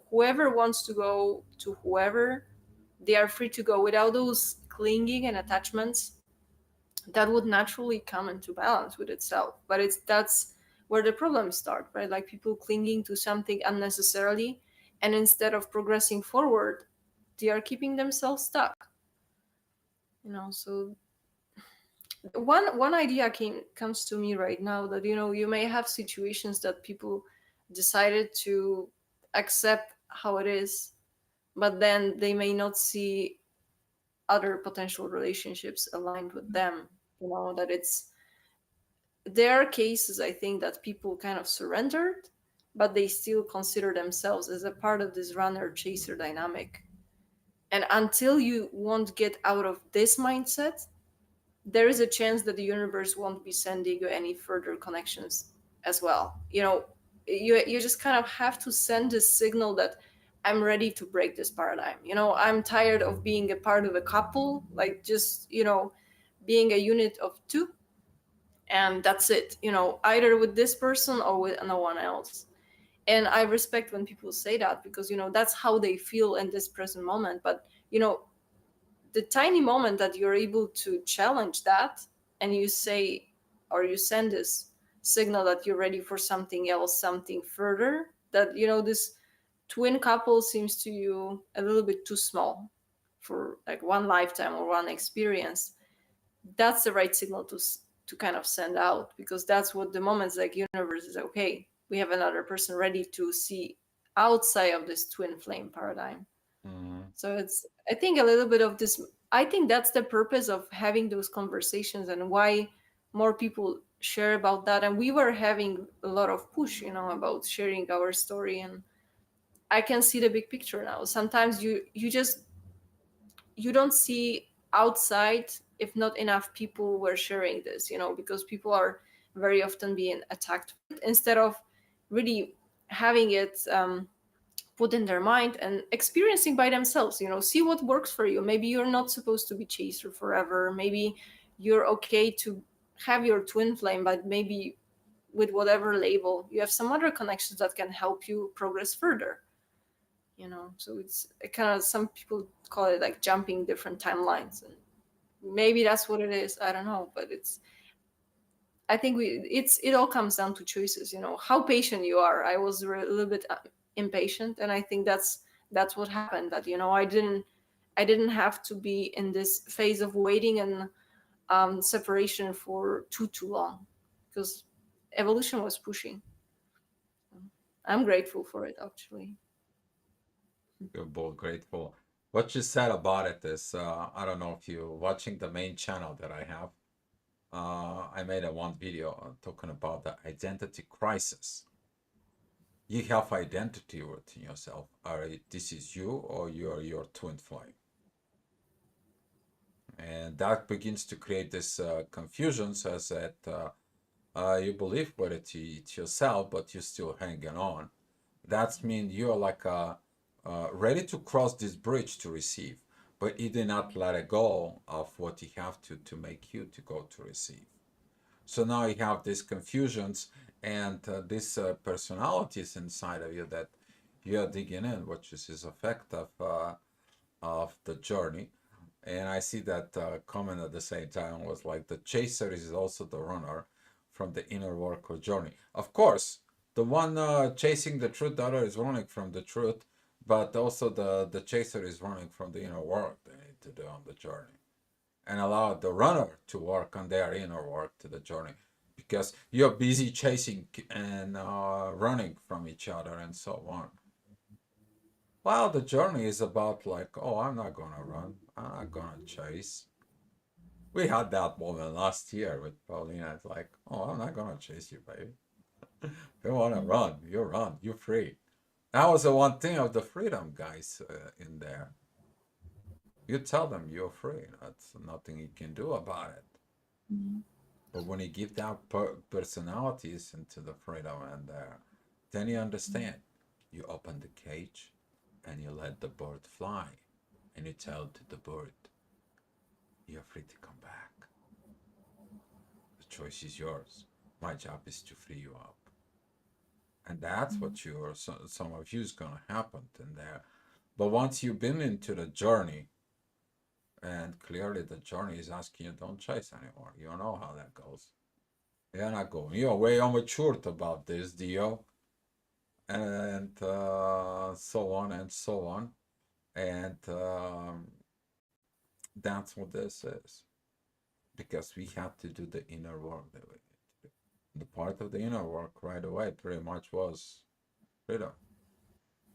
[SPEAKER 1] Whoever wants to go to whoever, they are free to go without those clinging and attachments that would naturally come into balance with itself. But that's where the problems start, right? Like people clinging to something unnecessarily, and instead of progressing forward, they are keeping themselves stuck. So one idea comes to me right now, that you may have situations that people decided to accept how it is, but then they may not see other potential relationships aligned with them. That it's there are cases, I think, that people kind of surrendered, but they still consider themselves as a part of this runner chaser dynamic. And until you won't get out of this mindset, there is a chance that the universe won't be sending you any further connections as well. You just kind of have to send this signal that I'm ready to break this paradigm. I'm tired of being a part of a couple, like just being a unit of two, and that's it. Either with this person or with no one else. And I respect when people say that, because that's how they feel in this present moment. But the tiny moment that you're able to challenge that, and you say, or you send this signal that you're ready for something else, something further, that this twin couple seems to you a little bit too small for like one lifetime or one experience. That's the right signal to kind of send out, because that's what the moments like universe is. Okay, we have another person ready to see outside of this twin flame paradigm.
[SPEAKER 2] Mm-hmm.
[SPEAKER 1] So it's, I think, a little bit of this. I think that's the purpose of having those conversations, and why more people share about that. And we were having a lot of push, about sharing our story. And I can see the big picture now. Sometimes you don't see outside if not enough people were sharing this, because people are very often being attacked for it, instead of really having it put in their mind and experiencing by themselves. See what works for you. Maybe you're not supposed to be chaser forever. Maybe you're okay to have your twin flame, but maybe with whatever label, you have some other connections that can help you progress further. So it's kind of, some people call it like jumping different timelines, and maybe that's what it is. I don't know, but I think it all comes down to choices. How patient you are. I was a little bit impatient, and I think that's what happened. That I didn't have to be in this phase of waiting and separation for too long, because evolution was pushing. I'm grateful for it, actually.
[SPEAKER 2] We're both grateful. What you said about it is, I don't know if you're watching the main channel that I have. I made a one video talking about the identity crisis. You have identity within yourself. This is you, or you're your twin flame, and that begins to create this confusion. Says that you believe what it's yourself, but you're still hanging on. That means you're like ready to cross this bridge to receive, but you did not let it go of what you have to make you to go to receive. So now you have these confusions and these personalities inside of you that you are digging in, which is this effect of the journey. And I see that comment at the same time was like the chaser is also the runner from the inner work or journey. Of course, the one chasing the truth, the other is running from the truth, but also the chaser is running from the inner work they need to do on the journey, and allow the runner to work on their inner work to the journey, because you're busy chasing and running from each other and so on. Well, the journey is about like, oh, I'm not gonna run, I'm not gonna chase. We had that moment last year with Paulina. It's like, oh, I'm not gonna chase you, baby. If you wanna run, you're free. That was the one thing of the freedom, guys, in there. You tell them you're free. That's nothing you can do about it. But when you give that personalities into the freedom and then you understand. You open the cage and you let the bird fly, and you tell to the bird, you're free to come back. The choice is yours. My job is to free you up. And that's what some of you is gonna happen in there. But once you've been into the journey, and clearly the journey is asking you don't chase anymore. You know how that goes. You're not going. You're way matured about this, Dio, and so on and so on. And that's what this is. Because we have to do the inner work that we need to do. The part of the inner work right away pretty much was freedom.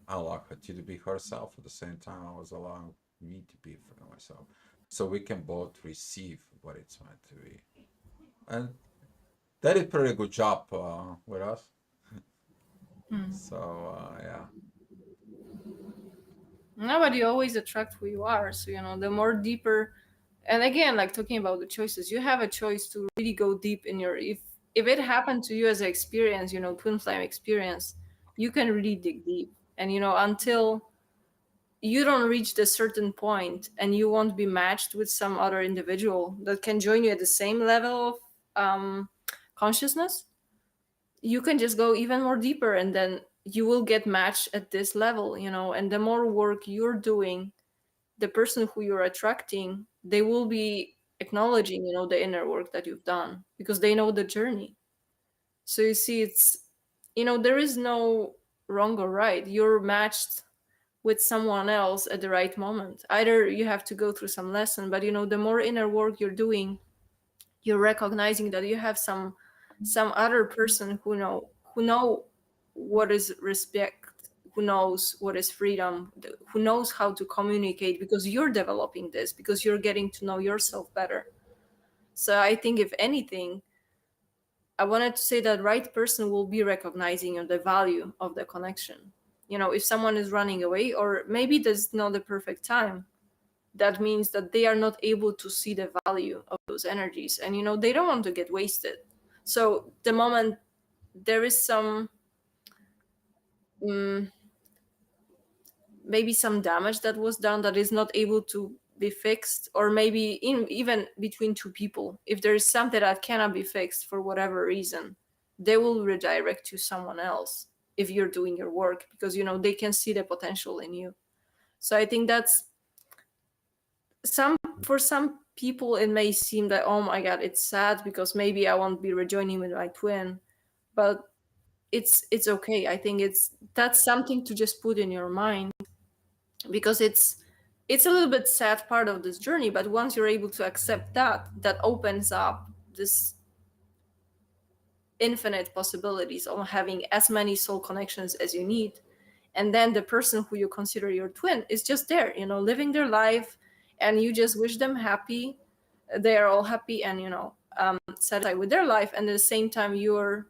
[SPEAKER 2] I allowed her to be herself at the same time I was allowing me to be for myself. So we can both receive what it's meant to be. And they did pretty good job with us. So yeah.
[SPEAKER 1] No, but you always attract who you are. So, the more deeper, and again, like talking about the choices, you have a choice to really go deep in your, if it happened to you as an experience, twin flame experience, you can really dig deep. And, until you don't reach the certain point and you won't be matched with some other individual that can join you at the same level of consciousness, you can just go even more deeper and then you will get matched at this level, and the more work you're doing, the person who you're attracting, they will be acknowledging, the inner work that you've done because they know the journey. So you see, there is no wrong or right. You're matched with someone else at the right moment. Either you have to go through some lesson, but the more inner work you're doing, you're recognizing that you have some other person who know what is respect, who knows what is freedom, who knows how to communicate because you're developing this, because you're getting to know yourself better. So I think if anything, I wanted to say that right person will be recognizing the value of the connection. If someone is running away, or maybe that's not the perfect time, that means that they are not able to see the value of those energies, and they don't want to get wasted. So the moment there is some mm, maybe some damage that was done that is not able to be fixed, or maybe even between two people, if there is something that cannot be fixed for whatever reason, they will redirect to someone else if you're doing your work, because they can see the potential in you. So I think that's some for some people it may seem that, oh my god, it's sad because maybe I won't be rejoining with my twin, but it's okay. I think that's something to just put in your mind, because it's a little bit sad part of this journey, but once you're able to accept that, that opens up this infinite possibilities of having as many soul connections as you need. And then the person who you consider your twin is just there, living their life, and you just wish them happy. They are all happy and satisfied with their life, and at the same time you're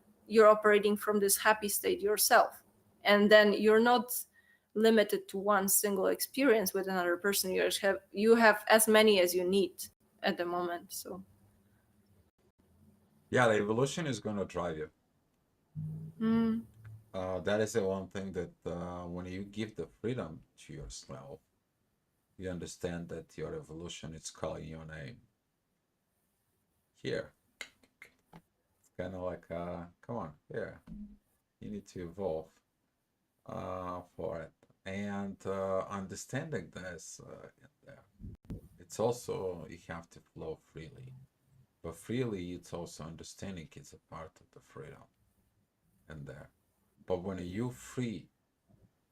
[SPEAKER 1] operating from this happy state yourself. And then you're not limited to one single experience with another person. You have as many as you need at the moment. So
[SPEAKER 2] Yeah, the evolution is gonna drive you.
[SPEAKER 1] mm,
[SPEAKER 2] That is the one thing that when you give the freedom to yourself, you understand that your evolution is calling your name. Here. It's kind of like, come on, here. You need to evolve for it. And understanding this, it's also, you have to flow freely. But freely, it's also understanding it's a part of the freedom in there. But when you free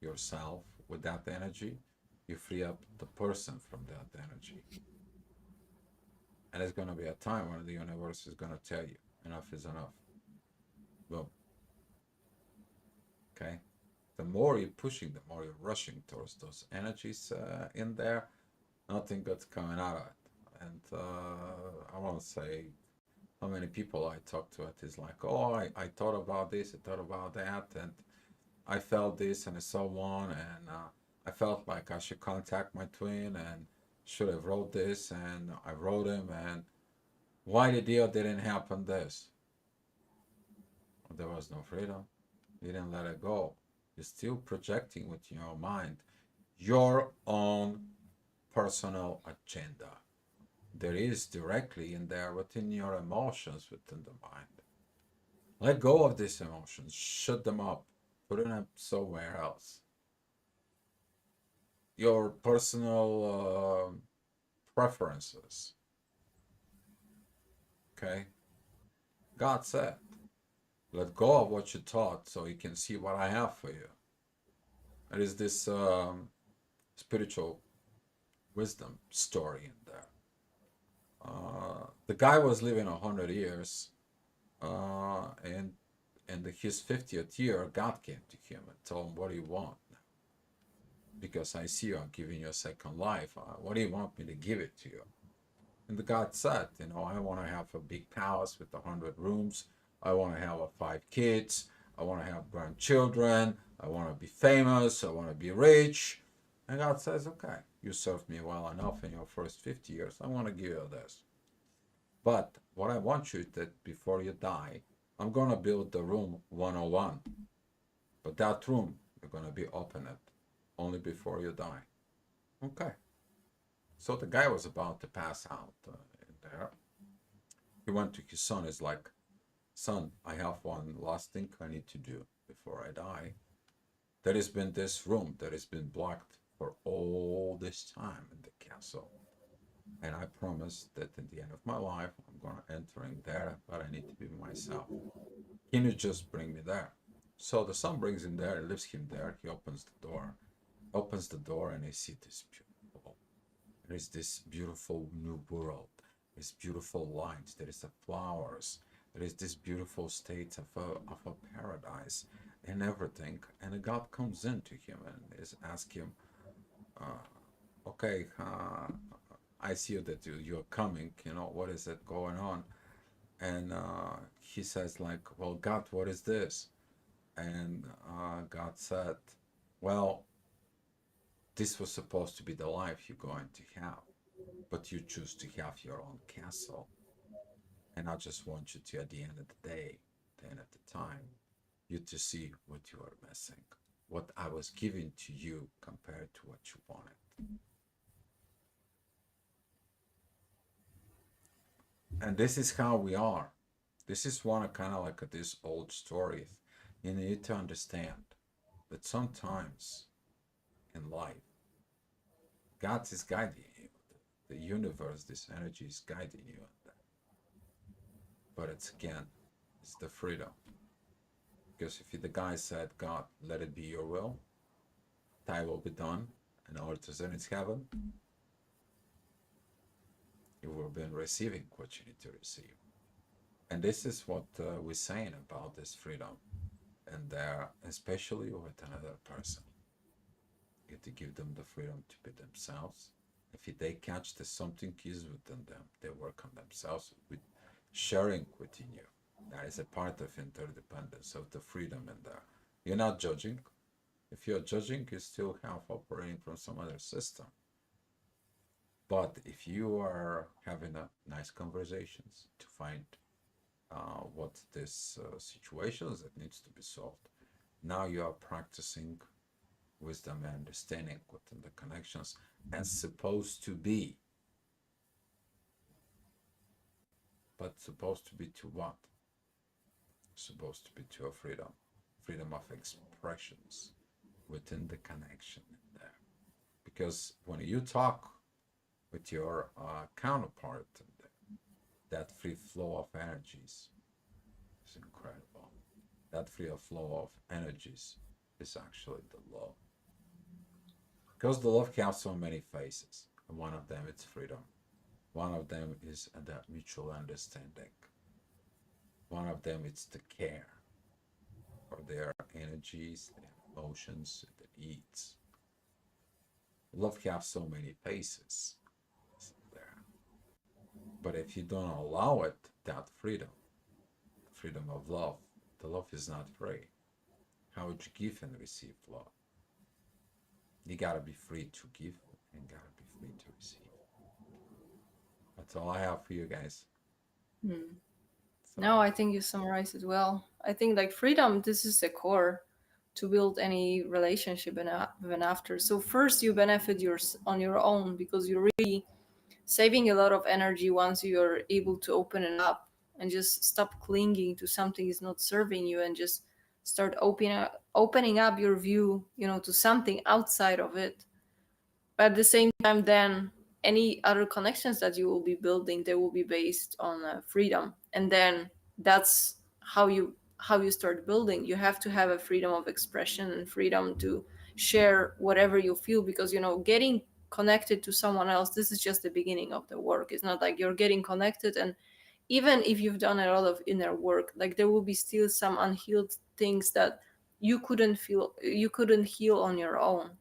[SPEAKER 2] yourself with that energy, you free up the person from that energy. And it's going to be a time when the universe is going to tell you enough is enough. Boom. Okay. The more you're pushing, the more you're rushing towards those energies in there, nothing good's coming out of it. And I won't say how many people I talk to. It is like, oh, I thought about this, I thought about that, and I felt this and so on, and I felt like I should contact my twin and should have wrote this, and I wrote him, and why the deal didn't happen this? There was no freedom. You didn't let it go. You're still projecting with your mind your own personal agenda. There is directly in there within your emotions within the mind. Let go of these emotions, shut them up, put them somewhere else. Your personal preferences, okay? God said, let go of what you thought so you can see what I have for you. There is this spiritual wisdom story in there. The guy was living 100 years, and in his 50th year, God came to him and told him, "What do you want? Because I see you, I'm giving you a second life. What do you want me to give it to you?" And the God said, I want to have a big palace with 100 rooms. I want to have 5 kids. I want to have grandchildren. I want to be famous. I want to be rich. And God says, okay, you served me well enough in your first 50 years. I want to give you this. But what I want you that before you die, I'm going to build the room 101. But that room, you're going to be open it only before you die. Okay. So the guy was about to pass out in there. He went to his son. He's like, "Son, I have one last thing I need to do before I die. There has been this room that has been blocked for all this time in the castle. And I promised that at the end of my life, I'm going to enter in there, but I need to be myself. Can you just bring me there?" So the son brings him there, leaves him there. He opens the door, and he sees this beautiful. There is this beautiful new world. There's beautiful lights. There is the flowers. There is this beautiful state of a paradise and everything. And a God comes into him and is ask him, uh, okay, I see that you're coming. What is it going on? And he says like, well, God, what is this? And God said, well, this was supposed to be the life you're going to have, but you choose to have your own castle. And I just want you to, at the end of the day, the end of the time, you to see what you are missing, what I was giving to you compared to what you wanted. And this is how we are. This is one of kind of like this old story. You need to understand that sometimes in life, God is guiding you. The universe, this energy is guiding you. But it's again, it's the freedom. Because if the guy said, God, let it be your will, thy will be done, and all it is in its heaven, you will be receiving what you need to receive. And this is what we're saying about this freedom. And especially with another person, you have to give them the freedom to be themselves. If they catch that something is within them, they work on themselves with sharing within you. That is a part of interdependence, of the freedom in there. You're not judging. If you're judging, you still have operating from some other system. But if you are having nice conversations to find what this situations that needs to be solved, now you are practicing wisdom and understanding within the connections as supposed to be. But supposed to be to what? Supposed to be to a freedom of expressions within the connection in there. Because when you talk with your counterpart, that free flow of energies is incredible. That free flow of energies is actually the love. Because the love has so many faces. And one of them is freedom. One of them is that mutual understanding. One of them is the care for their energies, their emotions, their needs. Love has so many faces there. But if you don't allow it, that freedom of love, the love is not free. How would you give and receive love? You gotta be free to give and gotta be free to receive. That's all I have for you guys.
[SPEAKER 1] Hmm. No,
[SPEAKER 2] So,
[SPEAKER 1] I think you summarized it well. I think like freedom, this is the core to build any relationship even after. So first you benefit yours on your own because you're really saving a lot of energy once you're able to open it up and just stop clinging to something is not serving you and just start opening up your view, to something outside of it. But at the same time, then any other connections that you will be building, they will be based on freedom. And then that's how you start building. You have to have a freedom of expression and freedom to share whatever you feel, because getting connected to someone else, this is just the beginning of the work. It's not like you're getting connected, and even if you've done a lot of inner work, like there will be still some unhealed things that you couldn't heal on your own.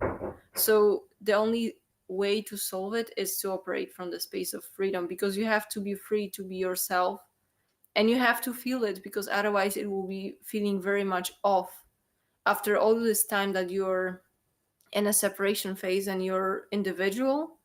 [SPEAKER 1] So the only way to solve it is to operate from the space of freedom, because you have to be free to be yourself, and you have to feel it, because otherwise it will be feeling very much off after all this time that you're in a separation phase and you're individual.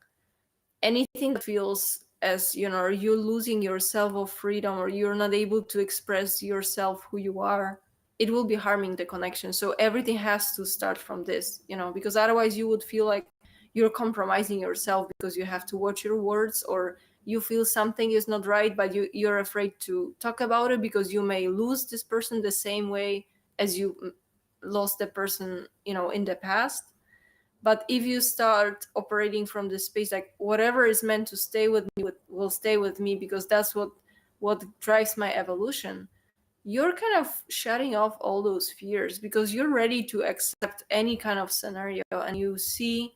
[SPEAKER 1] Anything that feels as you're losing yourself of freedom, or you're not able to express yourself who you are, it will be harming the connection. So everything has to start from this, because otherwise you would feel like you're compromising yourself because you have to watch your words, or you feel something is not right, but you're afraid to talk about it because you may lose this person the same way as you lost the person in the past. But if you start operating from this space, like whatever is meant to stay with me will stay with me, because that's what drives my evolution, you're kind of shutting off all those fears, because you're ready to accept any kind of scenario, and you see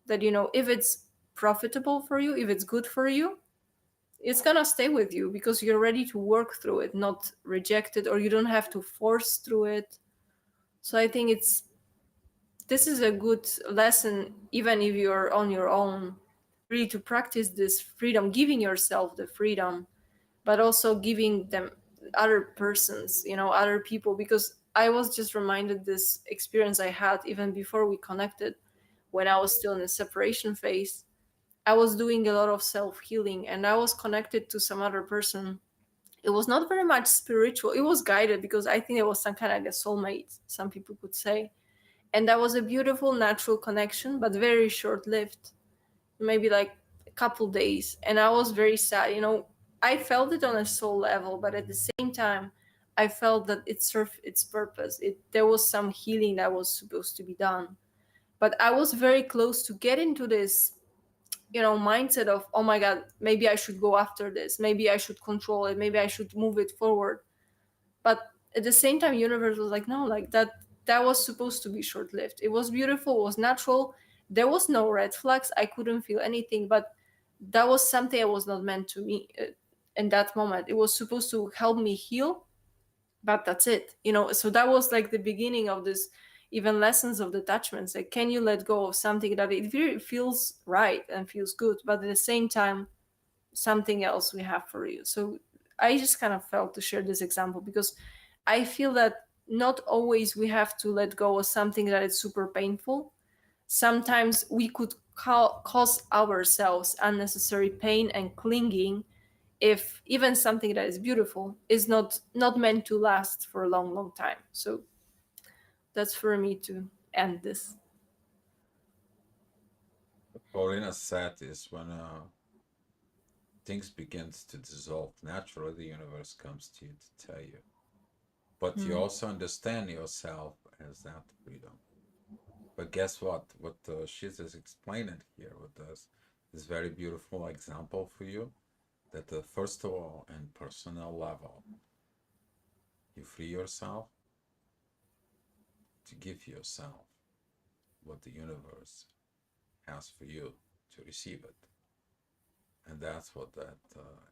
[SPEAKER 1] that if it's profitable for you, if it's good for you, it's gonna stay with you, because you're ready to work through it, not reject it, or you don't have to force through it. So I think this is a good lesson, even if you're on your own, really to practice this freedom, giving yourself the freedom, but also giving them other persons, other people. Because I was just reminded this experience I had even before we connected, when I was still in the separation phase. I was doing a lot of self healing, and I was connected to some other person. It was not very much spiritual, it was guided, because I think it was some kind of like a soulmate, some people could say. And that was a beautiful natural connection, but very short lived, maybe like a couple days. And I was very sad. I felt it on a soul level, but at the same time I felt that it served its purpose. There was some healing that was supposed to be done. But I was very close to get into this mindset of, oh my god, maybe I should go after this, maybe I should control it, maybe I should move it forward. But at the same time, universe was like, no, like that was supposed to be short lived. It was beautiful, it was natural, there was no red flags, I couldn't feel anything. But that was something that was not meant to me in that moment. It was supposed to help me heal, but that's it. So that was like the beginning of this, even lessons of detachments. Like, can you let go of something that it really feels right and feels good, but at the same time something else we have for you. So I just kind of felt to share this example, because I feel that not always we have to let go of something that is super painful. Sometimes we could cause ourselves unnecessary pain and clinging, if even something that is beautiful is not meant to last for a long, long time. So that's for me to end this.
[SPEAKER 2] What Paulina said is when things begins to dissolve naturally, the universe comes to you to tell you. But you
[SPEAKER 1] Mm.
[SPEAKER 2] also understand yourself as that freedom. But guess what? What she's just explaining here with us is very beautiful example for you. That first of all, in personal level, you free yourself to give yourself what the universe has for you to receive it, and that's what that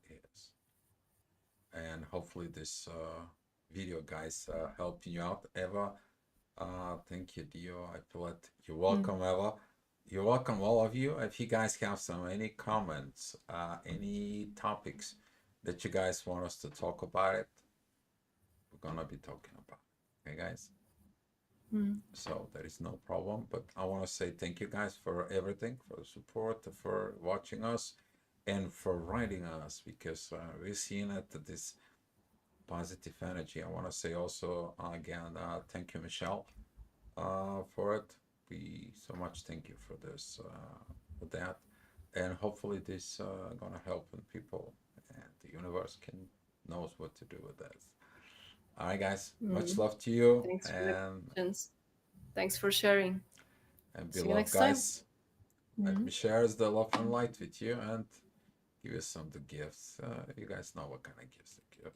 [SPEAKER 2] is. And hopefully this video, guys, helping you out. Eva, thank you, Dio. I feel it. You're
[SPEAKER 1] Mm.
[SPEAKER 2] welcome, Eva. You're welcome, all of you. If you guys have any comments, any topics that you guys want us to talk about it, we're gonna be talking about it. Okay, guys?
[SPEAKER 1] Mm.
[SPEAKER 2] So there is no problem. But I want to say thank you guys for everything, for the support, for watching us, and for writing us, because we're seeing it, this positive energy. I want to say also again, thank you, Michelle, for it. We so much thank you for this, for that, and hopefully this gonna help people, and the universe can knows what to do with this. All right, guys. Much
[SPEAKER 1] Mm.
[SPEAKER 2] love to you,
[SPEAKER 1] Thanks for the questions. Thanks for sharing.
[SPEAKER 2] and be
[SPEAKER 1] See you
[SPEAKER 2] loved,
[SPEAKER 1] next time.
[SPEAKER 2] guys. Let
[SPEAKER 1] Mm.
[SPEAKER 2] me share the love and light with you and give you some of the gifts. You guys know what kind of gifts to give.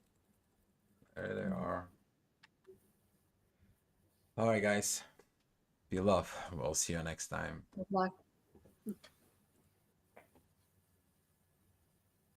[SPEAKER 2] There they are. All right, guys. Be love. We'll see you next time.
[SPEAKER 1] Good luck.